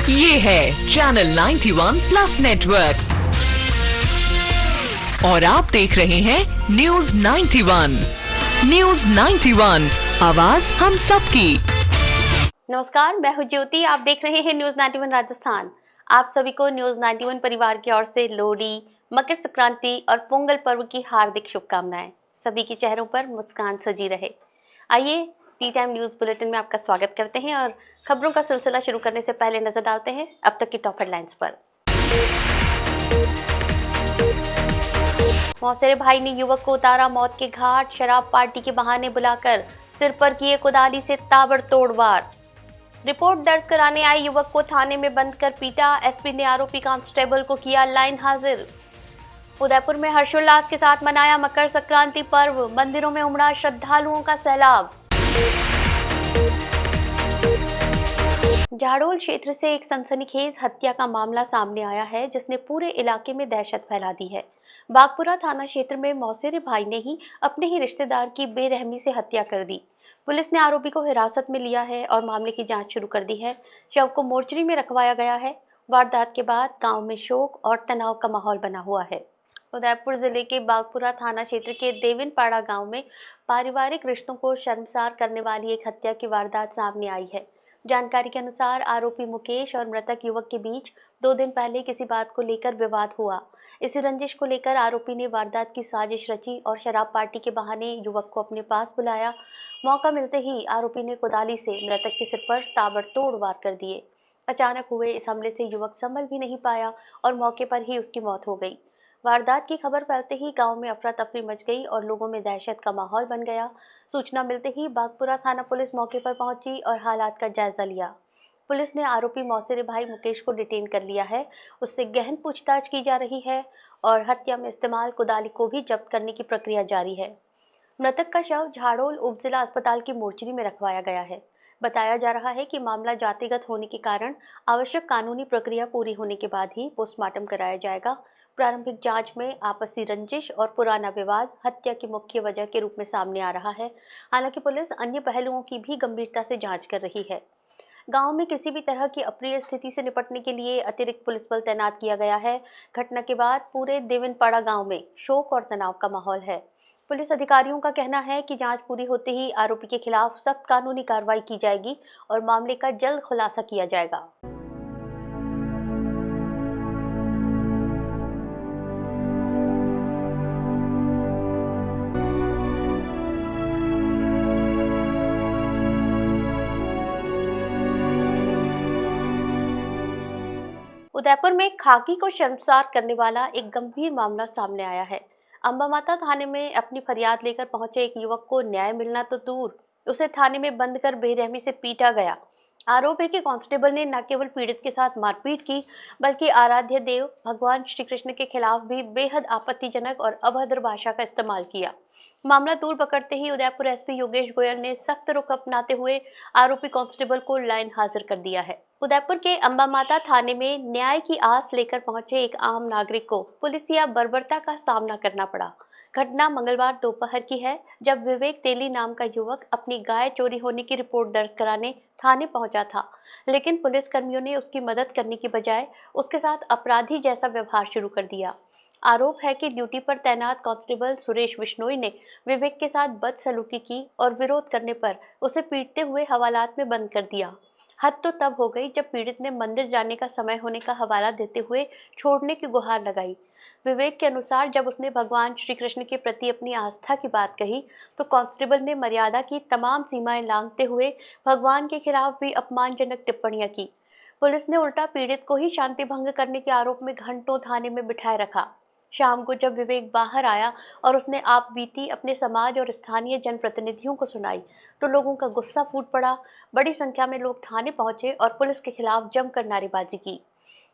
ये है channel 91 plus network और आप देख रहे हैं न्यूज 91। न्यूज 91, आवाज हम सबकी। नमस्कार, मैं हूं ज्योति। आप देख रहे हैं न्यूज 91 राजस्थान। आप सभी को न्यूज 91 परिवार की ओर से लोहड़ी, मकर संक्रांति और पोंगल पर्व की हार्दिक शुभकामनाएं। सभी के चेहरों पर मुस्कान सजी रहे। आइए टी टाइम न्यूज बुलेटिन में आपका स्वागत करते हैं और खबरों का सिलसिला शुरू करने से पहले नजर डालते हैं अब तक की टॉप हेडलाइंस पर। मौसेरे भाई ने युवक को उतारा मौत के घाट। शराब पार्टी के बहाने बुलाकर सिर पर किए कुदाली से ताबड़तोड़ वार। रिपोर्ट दर्ज कराने आए युवक को थाने में बंद कर पीटा। एसपी ने आरोपी कांस्टेबल को किया लाइन हाजिर। उदयपुर में हर्षोल्लास के साथ मनाया मकर संक्रांति पर्व। मंदिरों में उमड़ा श्रद्धालुओं का सैलाब। झाड़ोल क्षेत्र से एक सनसनीखेज हत्या का मामला सामने आया है, जिसने पूरे इलाके में दहशत फैला दी है। बागपुरा थाना क्षेत्र में मौसेरे भाई ने ही अपने ही रिश्तेदार की बेरहमी से हत्या कर दी। पुलिस ने आरोपी को हिरासत में लिया है और मामले की जांच शुरू कर दी है। शव को मोर्चरी में रखवाया गया है। वारदात के बाद गांव में शोक और तनाव का माहौल बना हुआ है। उदयपुर जिले के बागपुरा थाना क्षेत्र के देविनपाड़ा गांव में पारिवारिक रिश्तों को शर्मसार करने वाली एक हत्या की वारदात सामने आई है। जानकारी के अनुसार आरोपी मुकेश और मृतक युवक के बीच 2 दिन पहले किसी बात को लेकर विवाद हुआ। इसी रंजिश को लेकर आरोपी ने वारदात की साजिश रची और शराब पार्टी के बहाने युवक को अपने पास बुलाया। मौका मिलते ही आरोपी ने कुदाली से मृतक के सिर पर ताबड़तोड़ वार कर दिए। अचानक हुए इस हमले से युवक संभल भी नहीं पाया और मौके पर ही उसकी मौत हो गई। वारदात की खबर फैलते ही गांव में अफरा तफरी मच गई और लोगों में दहशत का माहौल बन गया। सूचना मिलते ही बागपुरा थाना पुलिस मौके पर पहुंची और हालात का जायजा लिया। पुलिस ने आरोपी मौसेरे भाई मुकेश को डिटेन कर लिया है। उससे गहन पूछताछ की जा रही है और हत्या में इस्तेमाल कुदाली को भी जब्त करने की प्रक्रिया जारी है। मृतक का शव झाड़ोल उप जिला अस्पताल की मोर्चरी में रखवाया गया है। बताया जा रहा है कि मामला जातिगत होने के कारण आवश्यक कानूनी प्रक्रिया पूरी होने के बाद ही पोस्टमार्टम कराया जाएगा। प्रारंभिक जांच में आपसी रंजिश और पुराना विवाद हत्या की मुख्य वजह के रूप में सामने आ रहा है। हालांकि पुलिस अन्य पहलुओं की भी गंभीरता से जांच कर रही है। गांव में किसी भी तरह की अप्रिय स्थिति से निपटने के लिए अतिरिक्त पुलिस बल तैनात किया गया है। घटना के बाद पूरे देविनपाड़ा गांव में शोक और तनाव का माहौल है। पुलिस अधिकारियों का कहना है कि जांच पूरी होते ही आरोपी के खिलाफ सख्त कानूनी कार्रवाई की जाएगी और मामले का जल्द खुलासा किया जाएगा। उदयपुर में खाकी को शर्मसार करने वाला एक गंभीर मामला सामने आया है। अंबामाता थाने में अपनी फरियाद लेकर पहुंचे एक युवक को न्याय मिलना तो दूर, उसे थाने में बंद कर बेरहमी से पीटा गया। आरोप है कि कांस्टेबल ने न केवल पीड़ित के साथ मारपीट की, बल्कि आराध्य देव भगवान श्री कृष्ण के खिलाफ भी बेहद आपत्तिजनक और अभद्र भाषा का इस्तेमाल किया। मामला तूल पकड़ते ही उदयपुर एसपी योगेश गोयल ने सख्त रुख अपनाते हुए आरोपी कांस्टेबल को लाइन हाजिर कर दिया है। उदयपुर के अंबामाता थाने में न्याय की आस लेकर पहुंचे एक आम नागरिक को पुलिसिया बर्बरता का सामना करना पड़ा। घटना मंगलवार दोपहर की है, जब विवेक तेली नाम का युवक अपनी गाय चोरी होने की रिपोर्ट दर्ज कराने थाने पहुंचा था, लेकिन पुलिस कर्मियों ने उसकी मदद करने की बजाय उसके साथ अपराधी जैसा व्यवहार शुरू कर दिया। आरोप है कि ड्यूटी पर तैनात कांस्टेबल सुरेश बिश्नोई ने विवेक के साथ बदसलूकी की और विरोध करने पर उसे पीटते हुए हवालात में बंद कर दिया। हद तो तब हो गई जब पीड़ित ने मंदिर जाने का समय होने का हवाला देते हुए छोड़ने की गुहार लगाई। विवेक के अनुसार जब उसने भगवान श्री कृष्ण के प्रति अपनी आस्था की बात कही, तो कांस्टेबल ने मर्यादा की तमाम सीमाएं लांघते हुए भगवान के खिलाफ भी अपमानजनक टिप्पणियां की। पुलिस ने उल्टा पीड़ित को ही शांति भंग करने के आरोप में घंटों थाने में बिठाए रखा। शाम को जब विवेक बाहर आया और उसने आप बीती अपने समाज और स्थानीय जनप्रतिनिधियों को सुनाई, तो लोगों का गुस्सा फूट पड़ा। बड़ी संख्या में लोग थाने पहुंचे और पुलिस के खिलाफ जमकर नारेबाजी की।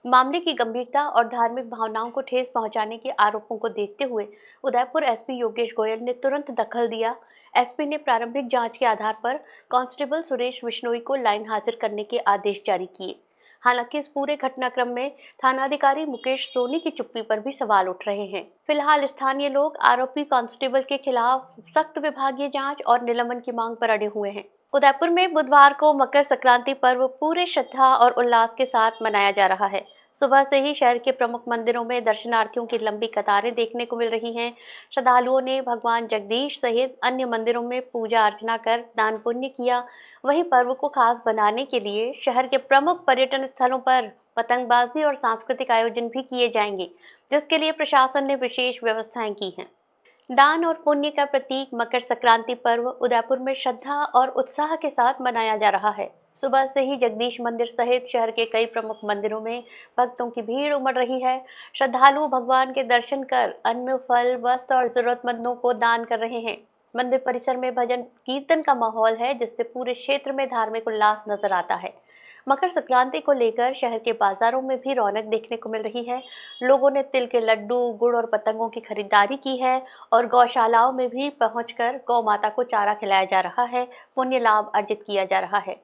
मामले की गंभीरता और धार्मिक भावनाओं को ठेस पहुंचाने के आरोपों को देखते हुए उदयपुर एसपी योगेश गोयल ने तुरंत दखल दिया। एसपी ने प्रारंभिक जांच के आधार पर कांस्टेबल सुरेश बिश्नोई को लाइन हाजिर करने के आदेश जारी किए। हालांकि इस पूरे घटनाक्रम में थानाधिकारी मुकेश सोनी की चुप्पी पर भी सवाल उठ रहे हैं। फिलहाल स्थानीय लोग आरोपी कांस्टेबल के खिलाफ सख्त विभागीय जांच और निलंबन की मांग पर अड़े हुए हैं। उदयपुर में बुधवार को मकर संक्रांति पर्व पूरे श्रद्धा और उल्लास के साथ मनाया जा रहा है। सुबह से ही शहर के प्रमुख मंदिरों में दर्शनार्थियों की लंबी कतारें देखने को मिल रही हैं। श्रद्धालुओं ने भगवान जगदीश सहित अन्य मंदिरों में पूजा अर्चना कर दान पुण्य किया। वहीं पर्व को खास बनाने के लिए शहर के प्रमुख पर्यटन स्थलों पर पतंगबाजी और सांस्कृतिक आयोजन भी किए जाएंगे, जिसके लिए प्रशासन ने विशेष व्यवस्थाएं की हैं। दान और पुण्य का प्रतीक मकर संक्रांति पर्व उदयपुर में श्रद्धा और उत्साह के साथ मनाया जा रहा है। सुबह से ही जगदीश मंदिर सहित शहर के कई प्रमुख मंदिरों में भक्तों की भीड़ उमड़ रही है। श्रद्धालु भगवान के दर्शन कर अन्न, फल, वस्त्र और जरूरतमंदों को दान कर रहे हैं। मंदिर परिसर में भजन कीर्तन का माहौल है, जिससे पूरे क्षेत्र में धार्मिक उल्लास नजर आता है। मकर संक्रांति को लेकर शहर के बाजारों में भी रौनक देखने को मिल रही है। लोगों ने तिल के लड्डू, गुड़ और पतंगों की खरीदारी की है और गौशालाओं में भी पहुंचकर गौ माता को चारा खिलाया जा रहा है, पुण्य लाभ अर्जित किया जा रहा है।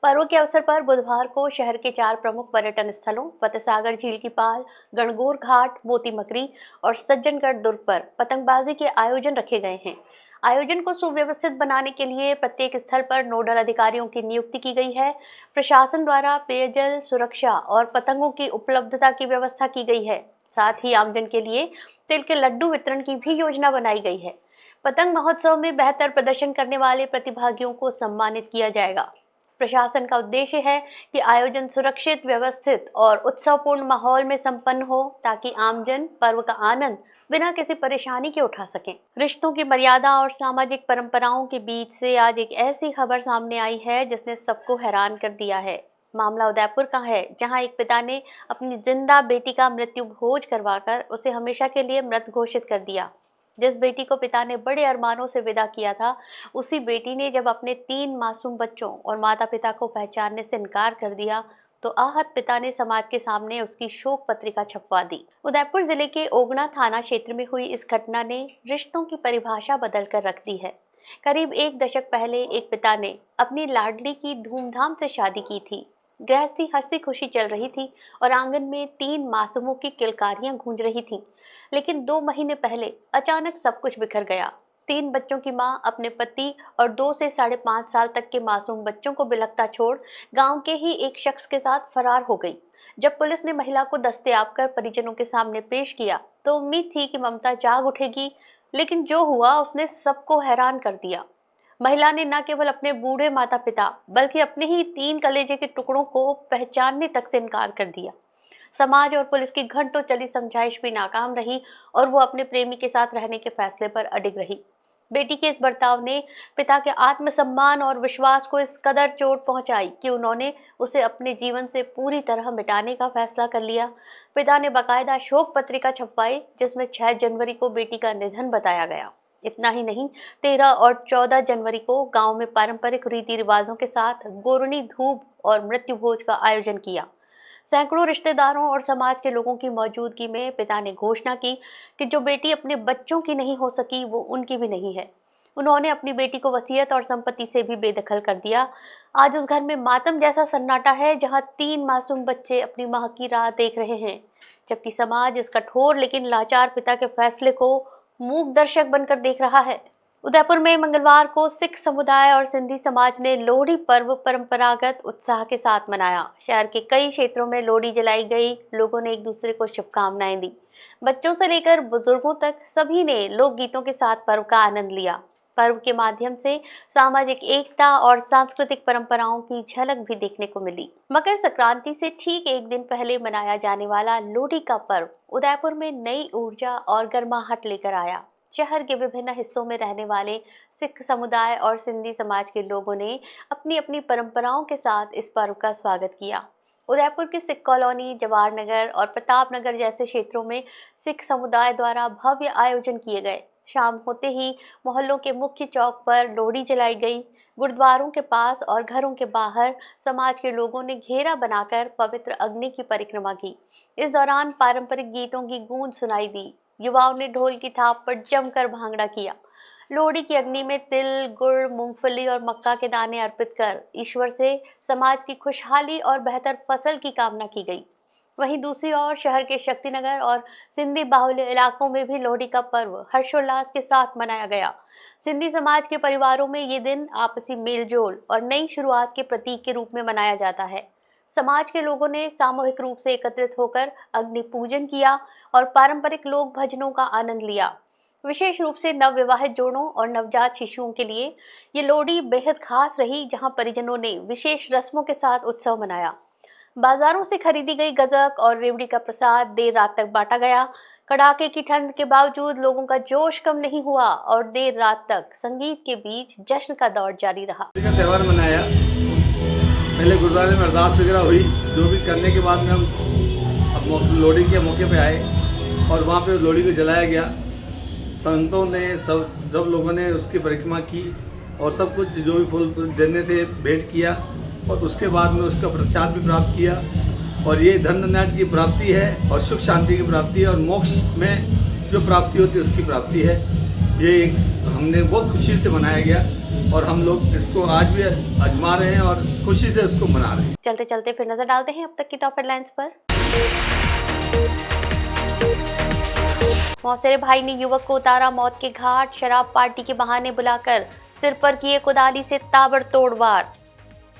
पर्व के अवसर पर बुधवार को शहर के 4 प्रमुख पर्यटन स्थलों फतेहसागर झील की पाल, गणगौर घाट, मोती मकरी और सज्जनगढ़ दुर्ग पर पतंगबाजी के आयोजन रखे गए हैं। आयोजन को सुव्यवस्थित बनाने के लिए प्रत्येक स्थल पर नोडल अधिकारियों की नियुक्ति की गई है। प्रशासन द्वारा पेयजल, सुरक्षा और पतंगों की उपलब्धता की व्यवस्था की गई है। साथ ही आमजन के लिए तिल के लड्डू वितरण की भी योजना बनाई गई है। पतंग महोत्सव में बेहतर प्रदर्शन करने वाले प्रतिभागियों को सम्मानित किया जाएगा। प्रशासन का उद्देश्य है कि आयोजन सुरक्षित, व्यवस्थित और उत्सवपूर्ण माहौल में संपन्न हो, ताकि आमजन पर्व का आनंद बिना किसी परेशानी के उठा सकें। रिश्तों की मर्यादा और सामाजिक परंपराओं के बीच से आज एक ऐसी खबर सामने आई है जिसने सबको हैरान कर दिया है। मामला उदयपुर का है, जहां एक पिता ने अपनी जिंदा बेटी का मृत्यु भोज करवाकर उसे हमेशा के लिए मृत घोषित कर दिया। जिस बेटी को पिता ने बड़े अरमानों से विदा किया था, उसी बेटी ने जब अपने 3 मासूम बच्चों और माता पिता को पहचानने से इनकार कर दिया, तो आहत पिता ने समाज के सामने उसकी शोक पत्रिका छपवा दी। उदयपुर जिले के ओगना थाना क्षेत्र में हुई इस घटना ने रिश्तों की परिभाषा बदल कर रख दी है। करीब 1 दशक पहले एक पिता ने अपनी लाडली की धूमधाम से शादी की थी। गृहस्थी हंसी खुशी चल रही थी और आंगन में 3 मासूमों की किलकारियां गूंज रही थीं। लेकिन 2 महीने पहले अचानक सब कुछ बिखर गया। 3 बच्चों की मां अपने पति और 2 से 5.5 साल तक के मासूम बच्चों को बिलखता छोड़ गांव के ही एक शख्स के साथ फरार हो गई। जब पुलिस ने महिला को दस्तयाब कर परिजनों के सामने पेश किया, तो उम्मीद थी कि ममता जाग उठेगी, लेकिन जो हुआ उसने सबको हैरान कर दिया। महिला ने न केवल अपने बूढ़े माता पिता बल्कि अपने ही 3 कलेजे के टुकड़ों को पहचानने तक से इनकार कर दिया। समाज और पुलिस की घंटों चली समझाइश भी नाकाम रही और वो अपने प्रेमी के साथ रहने के फैसले पर अडिग रही। बेटी के इस बर्ताव ने पिता के आत्मसम्मान और विश्वास को इस कदर चोट पहुंचाई कि उन्होंने उसे अपने जीवन से पूरी तरह मिटाने का फैसला कर लिया। पिता ने बाकायदा शोक पत्रिका छपवाई, जिसमें 6 जनवरी को बेटी का निधन बताया गया। इतना ही नहीं, 13 और 14 जनवरी को गांव में पारंपरिक रीति रिवाजों के साथ गोरनी धूप और मृत्यु भोज का आयोजन किया। सैकड़ों रिश्तेदारों और समाज के लोगों की मौजूदगी में पिता ने घोषणा की कि जो बेटी अपने बच्चों की नहीं हो सकी, वो उनकी भी नहीं है। उन्होंने अपनी बेटी को वसीयत और संपत्ति से भी बेदखल कर दिया। आज उस घर में मातम जैसा सन्नाटा है, जहां 3 मासूम बच्चे अपनी मां की राह देख रहे हैं, जबकि समाज इस कठोर लेकिन लाचार पिता के फैसले को मूक दर्शक बनकर देख रहा है। उदयपुर में मंगलवार को सिख समुदाय और सिंधी समाज ने लोहड़ी पर्व परंपरागत उत्साह के साथ मनाया। शहर के कई क्षेत्रों में लोहड़ी जलाई गई। लोगों ने एक दूसरे को शुभकामनाएं दी। बच्चों से लेकर बुजुर्गों तक सभी ने लोकगीतों के साथ पर्व का आनंद लिया। पर्व के माध्यम से सामाजिक एकता और सांस्कृतिक परंपराओं की झलक भी देखने को मिली। मकर संक्रांति से ठीक एक दिन पहले मनाया जाने वाला लोहड़ी का पर्व उदयपुर में नई ऊर्जा और गर्माहट लेकर आया। शहर के विभिन्न हिस्सों में रहने वाले सिख समुदाय और सिंधी समाज के लोगों ने अपनी अपनी परंपराओं के साथ इस पर्व का स्वागत किया। उदयपुर की सिख कॉलोनी, जवाहर नगर और प्रताप नगर जैसे क्षेत्रों में सिख समुदाय द्वारा भव्य आयोजन किए गए। शाम होते ही मोहल्लों के मुख्य चौक पर लोहड़ी जलाई गई। गुरुद्वारों के पास और घरों के बाहर समाज के लोगों ने घेरा बनाकर पवित्र अग्नि की परिक्रमा की। इस दौरान पारंपरिक गीतों की गूंज सुनाई दी। युवाओं ने ढोल की थाप पर जमकर भांगड़ा किया। लोहड़ी की अग्नि में तिल, गुड़, मूंगफली और मक्का के दाने अर्पित कर ईश्वर से समाज की खुशहाली और बेहतर फसल की कामना की गई। वहीं दूसरी ओर शहर के शक्तिनगर और सिंधी बाहुल्य इलाकों में भी लोहड़ी का पर्व हर्षोल्लास के साथ मनाया गया। सिंधी समाज के परिवारों में ये दिन आपसी मेलजोल और नई शुरुआत के प्रतीक के रूप में मनाया जाता है। समाज के लोगों ने सामूहिक रूप से एकत्रित होकर अग्नि पूजन किया और पारंपरिक लोक भजनों का आनंद लिया। विशेष रूप से नवविवाहित जोड़ों और नवजात शिशुओं के लिए ये लोहड़ी बेहद खास रही, जहां परिजनों ने विशेष रस्मों के साथ उत्सव मनाया। बाजारों से खरीदी गई गजक और रेवड़ी का प्रसाद देर रात तक बांटा गया। कड़ाके की ठंड के बावजूद लोगों का जोश कम नहीं हुआ और देर रात तक संगीत के बीच जश्न का दौर जारी रहा। त्योहार मनाया, पहले गुरुद्वारे में अरदास वगैरह हुई, जो भी करने के बाद में हम अब लोहड़ी के मौके पे आए और वहाँ पे लोहड़ी को जलाया गया। संतों ने सब लोगों ने उसकी परिक्रमा की और सब कुछ जो भी फूल देने थे भेंट किया और उसके बाद में उसका प्रसाद भी प्राप्त किया। और ये धन धन्याट की प्राप्ति है और सुख शांति की प्राप्ति है और मोक्ष में जो प्राप्ति होती है उसकी प्राप्ति है। ये हमने बहुत खुशी से मनाया गया और हम लोग इसको आज भी आजमा रहे हैं और खुशी से इसको मना रहे हैं। चलते चलते फिर नजर डालते हैं अब तक की टॉप हेडलाइंस पर। मौसेरे भाई ने युवक को उतारा मौत के घाट, शराब पार्टी के बहाने बुलाकर सिर पर किए कुदाली से ताबड़तोड़ वार।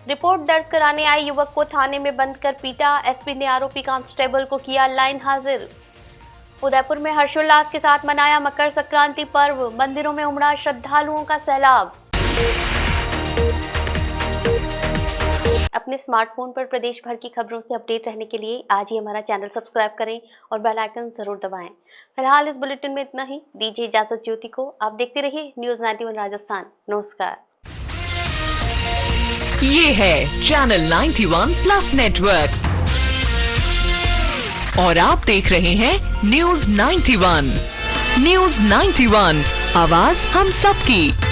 रिपोर्ट दर्ज कराने आए युवक को थाने में बंद कर पीटा, एसपी ने आरोपी कांस्टेबल को किया लाइन हाजिर। उदयपुर में हर्षोल्लास के साथ मनाया मकर संक्रांति पर्व, मंदिरों में उमड़ा श्रद्धालुओं का सैलाब। अपने स्मार्टफोन पर प्रदेश भर की खबरों से अपडेट रहने के लिए आज ही हमारा चैनल सब्सक्राइब करें और बेल आइकन जरूर दबाएं। फिलहाल इस बुलेटिन में इतना ही। दीजिए इजाजत ज्योति को। आप देखते रहिए न्यूज़ 91 राजस्थान। नमस्कार। ये है चैनल 91 प्लस नेटवर्क और आप देख रहे हैं न्यूज़ 91। न्यूज़ 91, आवाज हम सबकी।